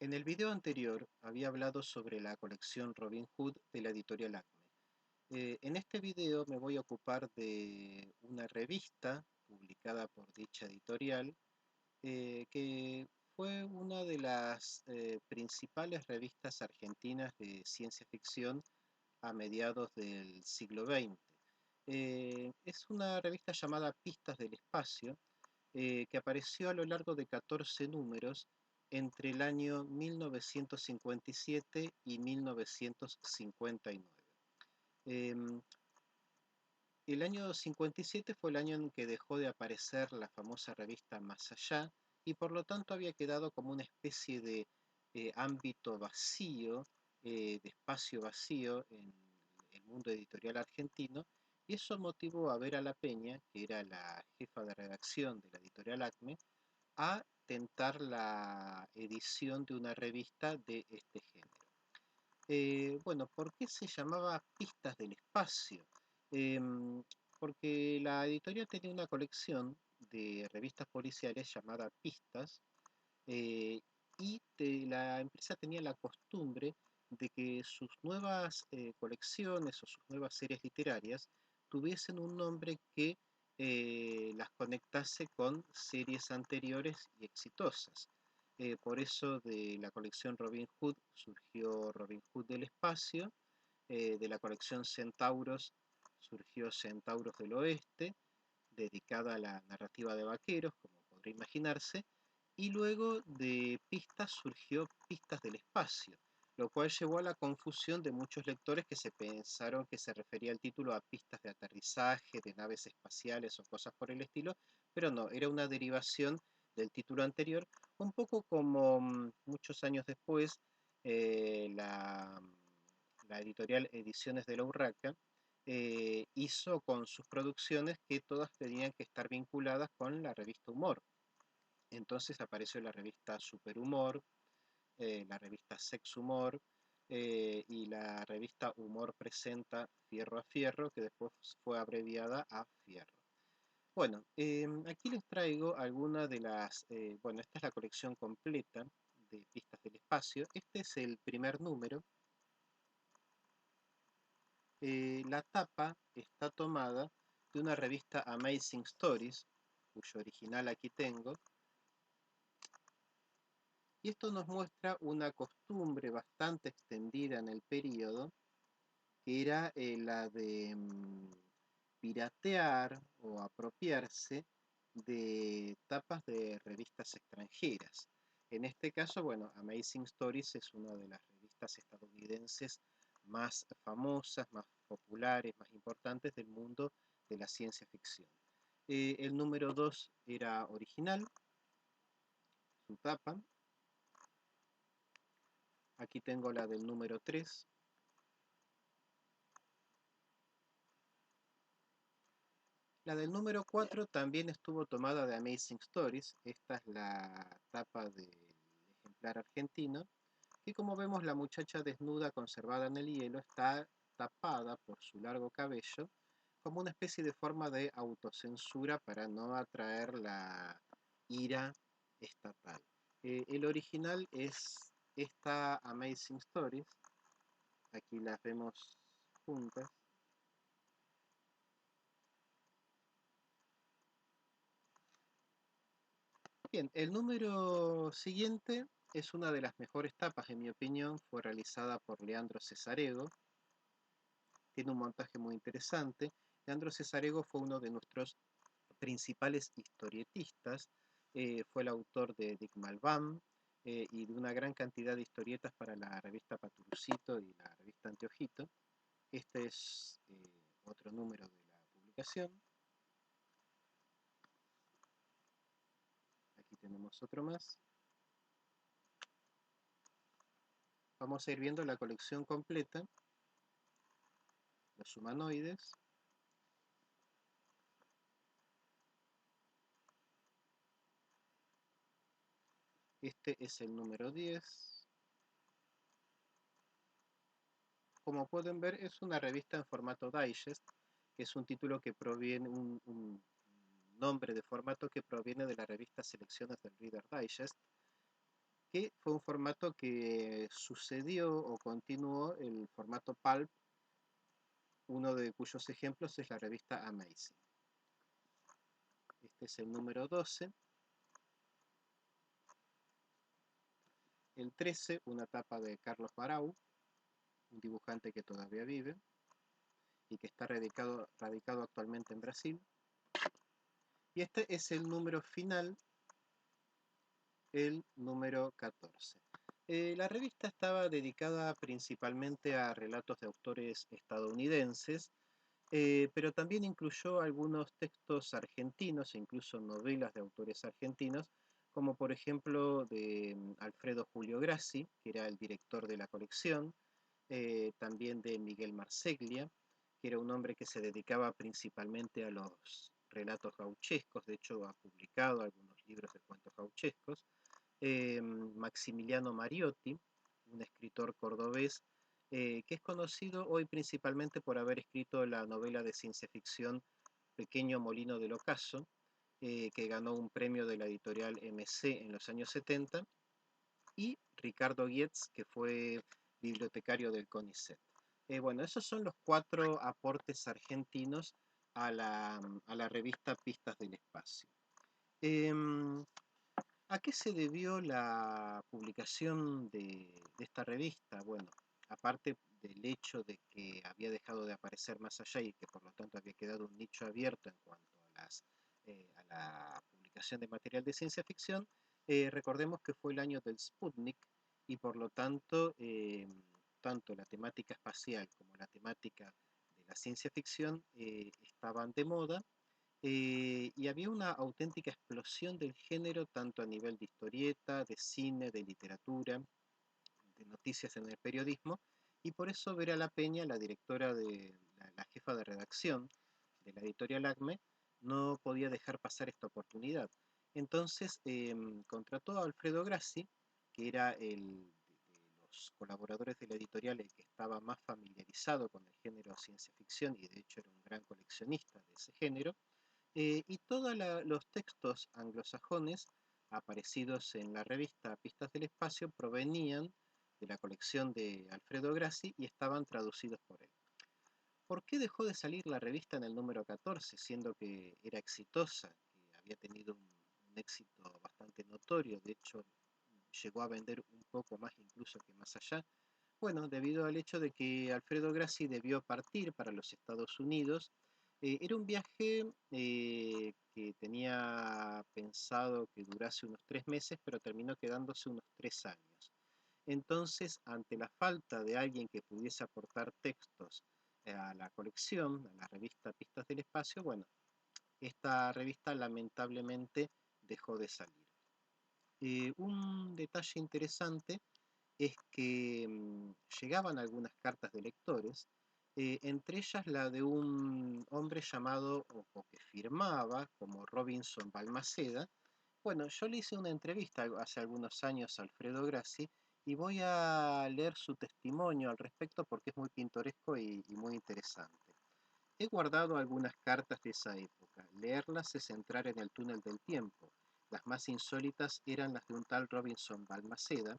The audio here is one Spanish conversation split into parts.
En el video anterior había hablado sobre la colección Robin Hood de la editorial Acme. En este video me voy a ocupar de una revista publicada por dicha editorial que fue una de las principales revistas argentinas de ciencia ficción a mediados del siglo XX. Es una revista llamada Pistas del Espacio, que apareció a lo largo de 14 números entre el año 1957 y 1959. Em, el año 57 fue el año en que dejó de aparecer la famosa revista Más Allá y por lo tanto había quedado como una especie de ámbito vacío, de espacio vacío en el mundo editorial argentino, y eso motivó a Vera La Peña, que era la jefa de redacción de la editorial Acme, a tentar la edición de una revista de este género. Bueno, ¿por qué se llamaba Pistas del Espacio? Porque la editorial tenía una colección de revistas policiales llamada Pistas, eh, y la empresa tenía la costumbre de que sus nuevas colecciones o sus nuevas series literarias tuviesen un nombre que las conectase con series anteriores y exitosas. Por eso de la colección Robin Hood surgió Robin Hood del Espacio, de la colección Centauros surgió Centauros del Oeste, dedicada a la narrativa de vaqueros, como podría imaginarse, y luego de Pistas surgió Pistas del Espacio, lo cual llevó a la confusión de muchos lectores que se pensaron que se refería el título a pistas de aterrizaje, de naves espaciales o cosas por el estilo, pero no, era una derivación del título anterior, un poco como muchos años después la editorial Ediciones de la Urraca hizo con sus producciones que todas tenían que estar vinculadas con la revista Humor. Entonces apareció la revista Superhumor, la revista Sex Humor y la revista Humor presenta Fierro a Fierro, que después fue abreviada a Fierro. Bueno, aquí les traigo algunas de las, bueno, esta es la colección completa de Pistas del Espacio. Este es el primer número. La tapa está tomada de una revista Amazing Stories, cuyo original aquí tengo, y esto nos muestra una costumbre bastante extendida en el periodo, que era la de piratear o apropiarse de tapas de revistas extranjeras. En este caso, bueno, Amazing Stories es una de las revistas estadounidenses más famosas, más populares, más importantes del mundo de la ciencia ficción. El número 2 era original, su tapa. Aquí tengo la del número 3. La del número 4 también estuvo tomada de Amazing Stories. Esta es la tapa del ejemplar argentino, que como vemos la muchacha desnuda conservada en el hielo está tapada por su largo cabello como una especie de forma de autocensura para no atraer la ira estatal. El original es esta Amazing Stories. Aquí las vemos juntas. Bien, el número siguiente es una de las mejores tapas, en mi opinión. Fue realizada por Leandro Cesarego. Tiene un montaje muy interesante. Leandro Cesarego fue uno de nuestros principales historietistas. Fue el autor de Dick Malvam y de una gran cantidad de historietas para la revista Paturucito y la revista Anteojito. Este es otro número de la publicación. Aquí tenemos otro más. Vamos a ir viendo la colección completa. Los humanoides. Este es el número 10. Como pueden ver, es una revista en formato digest, que es un título que proviene, un nombre de formato que proviene de la revista Selecciones del Reader Digest. que fue un formato que sucedió o continuó el formato pulp, uno de cuyos ejemplos es la revista Amazing. Este es el número 12. El 13, una tapa de Carlos Barau, un dibujante que todavía vive y que está radicado actualmente en Brasil. Y este es el número final, el número 14. La revista estaba dedicada principalmente a relatos de autores estadounidenses, pero también incluyó algunos textos argentinos e incluso novelas de autores argentinos, como por ejemplo de Alfredo Julio Grassi, que era el director de la colección, también de Miguel Marseglia, que era un hombre que se dedicaba principalmente a los relatos gauchescos, de hecho ha publicado algunos libros de cuentos gauchescos, Maximiliano Mariotti, un escritor cordobés que es conocido hoy principalmente por haber escrito la novela de ciencia ficción Pequeño Molino del Ocaso, que ganó un premio de la editorial MC en los años 70, y Ricardo Gietz, que fue bibliotecario del CONICET. Bueno, esos son los 4 aportes argentinos a la revista Pistas del Espacio. ¿A qué se debió la publicación de esta revista? Bueno, aparte del hecho de que había dejado de aparecer Más Allá y que por lo tanto había quedado un nicho abierto en cuanto a la publicación de material de ciencia ficción, recordemos que fue el año del Sputnik y por lo tanto, tanto la temática espacial como la temática de la ciencia ficción estaban de moda, y había una auténtica explosión del género, tanto a nivel de historieta, de cine, de literatura, de noticias en el periodismo, y por eso Vera La Peña, la directora la jefa de redacción de la editorial ACME, no podía dejar pasar esta oportunidad. Entonces contrató a Alfredo Grassi, que era de los colaboradores de la editorial el que estaba más familiarizado con el género ciencia ficción y de hecho era un gran coleccionista de ese género, y todos los textos anglosajones aparecidos en la revista Pistas del Espacio provenían de la colección de Alfredo Grassi y estaban traducidos por él. ¿Por qué dejó de salir la revista en el número 14, siendo que era exitosa, que había tenido un éxito bastante notorio? De hecho, llegó a vender un poco más incluso que Más Allá. Bueno, debido al hecho de que Alfredo Grassi debió partir para los Estados Unidos. Era un viaje que tenía pensado que durase unos 3 meses, pero terminó quedándose unos 3 años. Entonces, ante la falta de alguien que pudiese aportar textos a la colección, a la revista Pistas del Espacio, bueno, esta revista lamentablemente dejó de salir. Un detalle interesante es que llegaban algunas cartas de lectores, entre ellas la de un hombre llamado, o que firmaba como Robinson Balmaceda. Bueno, yo le hice una entrevista hace algunos años a Alfredo Grassi y voy a leer su testimonio al respecto porque es muy pintoresco y muy interesante. He guardado algunas cartas de esa época. Leerlas es entrar en el túnel del tiempo. Las más insólitas eran las de un tal Robinson Balmaceda,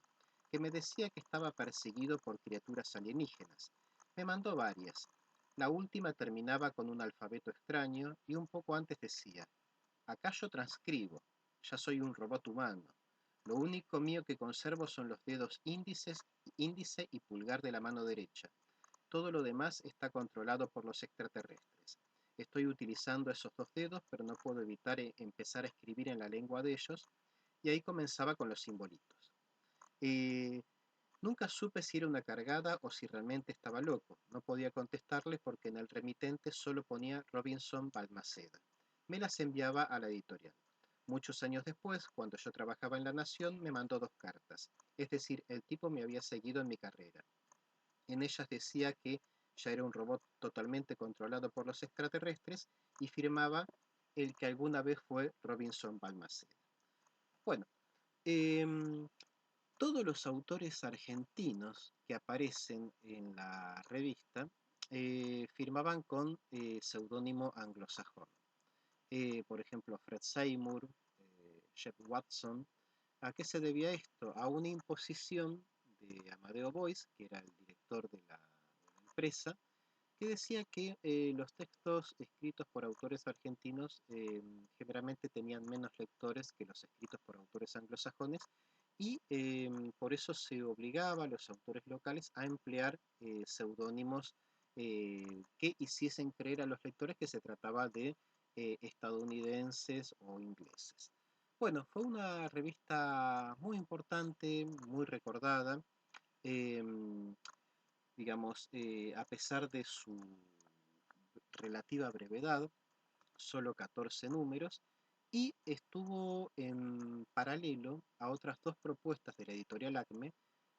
que me decía que estaba perseguido por criaturas alienígenas. Me mandó varias. La última terminaba con un alfabeto extraño y un poco antes decía: acá yo transcribo, ya soy un robot humano. Lo único mío que conservo son los dedos índice y pulgar de la mano derecha. Todo lo demás está controlado por los extraterrestres. Estoy utilizando esos 2 dedos, pero no puedo evitar empezar a escribir en la lengua de ellos, y ahí comenzaba con los simbolitos. Eh, Nunca supe si era una cargada o si realmente estaba loco. No podía contestarle porque en el remitente solo ponía Robinson Balmaceda. Me las enviaba a la editorial. Muchos años después, cuando yo trabajaba en La Nación, me mandó 2 cartas. Es decir, el tipo me había seguido en mi carrera. En ellas decía que ya era un robot totalmente controlado por los extraterrestres y firmaba el que alguna vez fue Robinson Balmaceda. Bueno, eh, todos los autores argentinos que aparecen en la revista firmaban con seudónimo anglosajón. Por ejemplo, Fred Seymour, Jeff Watson, ¿A qué se debía esto? A una imposición de Amadeo Bois, que era el director de la empresa, que decía que los textos escritos por autores argentinos generalmente tenían menos lectores que los escritos por autores anglosajones y por eso se obligaba a los autores locales a emplear seudónimos que hiciesen creer a los lectores que se trataba de estadounidenses o ingleses. Bueno, fue una revista muy importante, muy recordada. em, digamos, a pesar de su relativa brevedad, solo 14 números, y estuvo en paralelo a otras dos propuestas de la editorial Acme,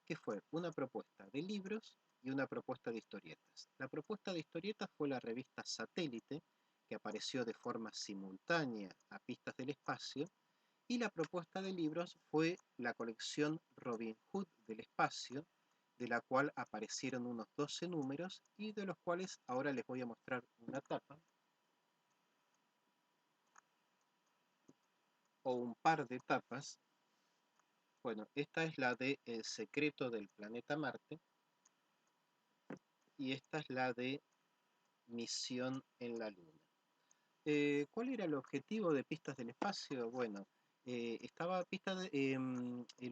que fue una propuesta de libros y una propuesta de historietas. La propuesta de historietas fue la revista Satélite, que apareció de forma simultánea a Pistas del Espacio, y la propuesta de libros fue la colección Robin Hood del Espacio, de la cual aparecieron unos 12 números y de los cuales ahora les voy a mostrar una tapa o un par de tapas. Bueno, esta es la de El secreto del planeta Marte y esta es la de Misión en la Luna. ¿Cuál era el objetivo de Pistas del Espacio? Bueno, el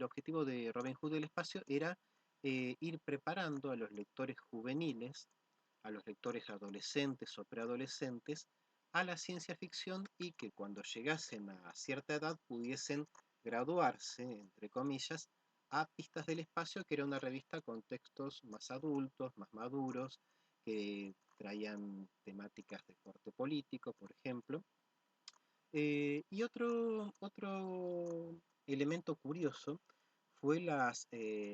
objetivo de Robin Hood del Espacio era ir preparando a los lectores juveniles, a los lectores adolescentes o preadolescentes, a la ciencia ficción y que cuando llegasen a cierta edad pudiesen graduarse, entre comillas, a Pistas del Espacio, que era una revista con textos más adultos, más maduros, que traían temáticas de corte político, por ejemplo. Y otro elemento curioso fue las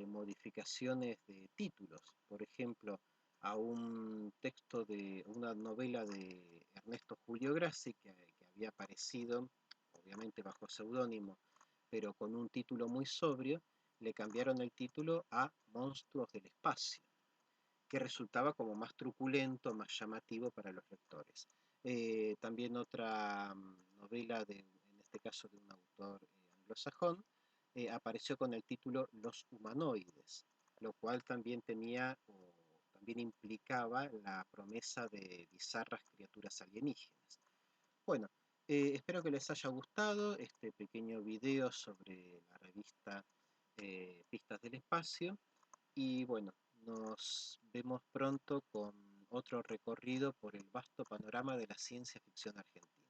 modificaciones de títulos. Por ejemplo, a un texto de una novela de Ernesto Julio Grassi que había aparecido, obviamente bajo seudónimo, pero con un título muy sobrio, le cambiaron el título a Monstruos del Espacio, que resultaba como más truculento, más llamativo para los lectores. También otra novela, en este caso de un autor anglosajón, apareció con el título Los humanoides, lo cual también tenía o también implicaba la promesa de bizarras criaturas alienígenas. Bueno, espero que les haya gustado este pequeño video sobre la revista Pistas del Espacio. Y bueno, nos vemos pronto con otro recorrido por el vasto panorama de la ciencia ficción argentina.